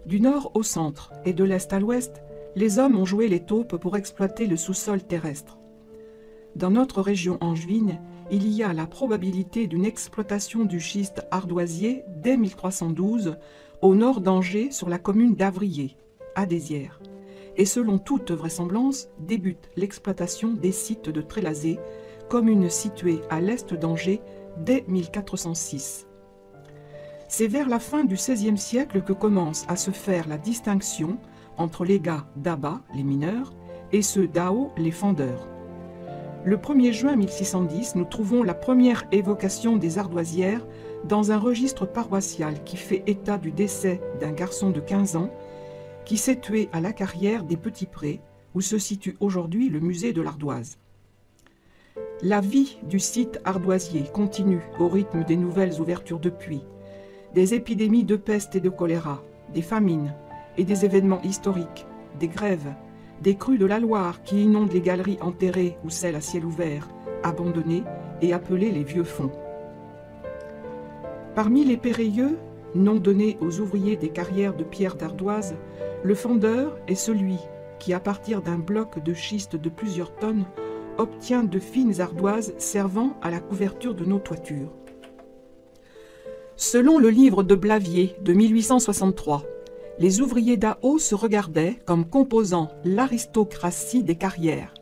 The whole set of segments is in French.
Du nord au centre et de l'est à l'ouest, les hommes ont joué les taupes pour exploiter le sous-sol terrestre. Dans notre région angevine, il y a la probabilité d'une exploitation du schiste ardoisier dès 1312 au nord d'Angers sur la commune d'Avrier, à Désières. Et selon toute vraisemblance, débute l'exploitation des sites de Trélazé, commune située à l'est d'Angers dès 1406. C'est vers la fin du XVIe siècle que commence à se faire la distinction entre les gars d'Abat, les mineurs, et ceux d'Ao, les fendeurs. Le 1er juin 1610, nous trouvons la première évocation des ardoisières dans un registre paroissial qui fait état du décès d'un garçon de 15 ans qui s'est tué à la carrière des Petits Prés, où se situe aujourd'hui le musée de l'ardoise. La vie du site ardoisier continue au rythme des nouvelles ouvertures de puits, des épidémies de peste et de choléra, des famines et des événements historiques, des grèves, des crues de la Loire qui inondent les galeries enterrées ou celles à ciel ouvert, abandonnées et appelées les vieux fonds. Parmi les périlleux, nom donné aux ouvriers des carrières de pierre d'ardoise, le fendeur est celui qui, à partir d'un bloc de schiste de plusieurs tonnes, obtient de fines ardoises servant à la couverture de nos toitures. Selon le livre de Blavier de 1863, les ouvriers d'Ao se regardaient comme composant l'aristocratie des carrières.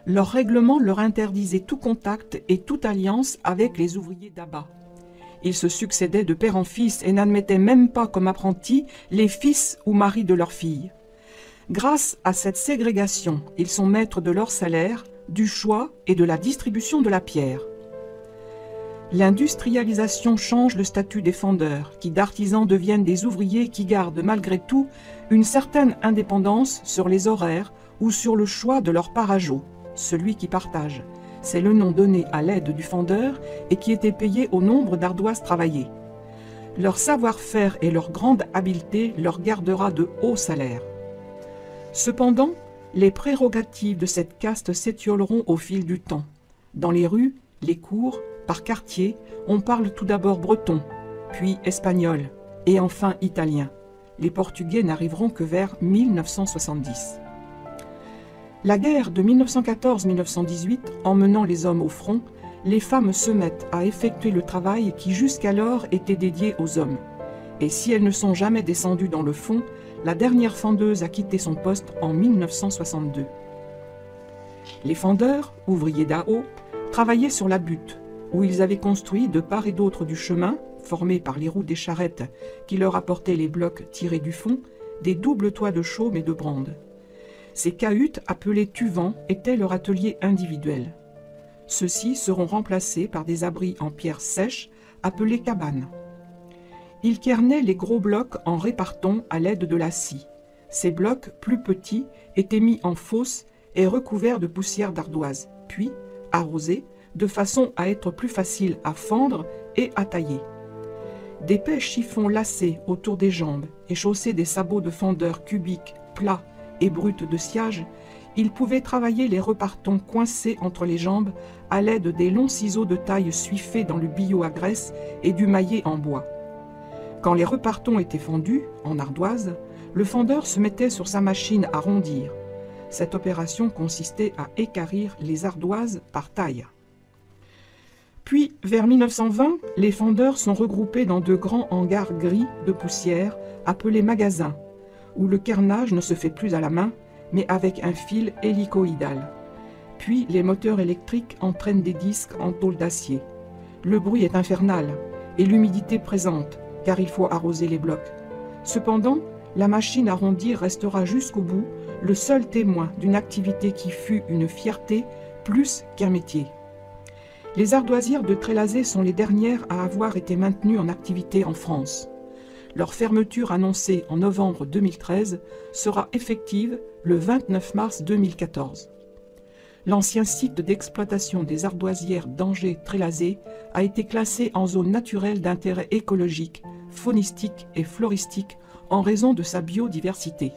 Leur règlement leur interdisait tout contact et toute alliance avec les ouvriers d'Abat. Ils se succédaient de père en fils et n'admettaient même pas comme apprentis les fils ou maris de leurs filles. Grâce à cette ségrégation, ils sont maîtres de leur salaire, du choix et de la distribution de la pierre. L'industrialisation change le statut des fendeurs, qui d'artisans deviennent des ouvriers qui gardent malgré tout une certaine indépendance sur les horaires ou sur le choix de leur parageot, celui qui partage. C'est le nom donné à l'aide du fendeur et qui était payé au nombre d'ardoises travaillées. Leur savoir-faire et leur grande habileté leur gardera de hauts salaires. Cependant, les prérogatives de cette caste s'étioleront au fil du temps. Dans les rues, les cours, par quartier, on parle tout d'abord breton, puis espagnol, et enfin italien. Les Portugais n'arriveront que vers 1970. La guerre de 1914-1918, emmenant les hommes au front, les femmes se mettent à effectuer le travail qui jusqu'alors était dédié aux hommes. Et si elles ne sont jamais descendues dans le fond, la dernière fendeuse a quitté son poste en 1962. Les fendeurs, ouvriers d'Ao, travaillaient sur la butte, où ils avaient construit de part et d'autre du chemin, formé par les roues des charrettes qui leur apportaient les blocs tirés du fond, des doubles toits de chaume et de brande. Ces cahutes, appelées tuvans, étaient leur atelier individuel. Ceux-ci seront remplacés par des abris en pierre sèche, appelés cabanes. Ils kernaient les gros blocs en réparton à l'aide de la scie. Ces blocs, plus petits, étaient mis en fosse et recouverts de poussière d'ardoise, puis arrosés, de façon à être plus faciles à fendre et à tailler. D'épais chiffons lacés autour des jambes et chaussés des sabots de fendeur cubiques, plats et bruts de sciage, ils pouvaient travailler les repartons coincés entre les jambes à l'aide des longs ciseaux de taille suifés dans le billot à graisse et du maillet en bois. Quand les repartons étaient fendus, en ardoise, le fendeur se mettait sur sa machine à rondir. Cette opération consistait à équarrir les ardoises par taille. Puis, vers 1920, les fendeurs sont regroupés dans de grands hangars gris de poussière, appelés magasins, où le kernage ne se fait plus à la main, mais avec un fil hélicoïdal. Puis, les moteurs électriques entraînent des disques en tôle d'acier. Le bruit est infernal, et l'humidité présente, car il faut arroser les blocs. Cependant, la machine à rondir restera jusqu'au bout le seul témoin d'une activité qui fut une fierté plus qu'un métier. Les ardoisières de Trélazé sont les dernières à avoir été maintenues en activité en France. Leur fermeture annoncée en novembre 2013 sera effective le 29 mars 2014. L'ancien site d'exploitation des ardoisières d'Angers-Trélazé a été classé en zone naturelle d'intérêt écologique, faunistique et floristique en raison de sa biodiversité.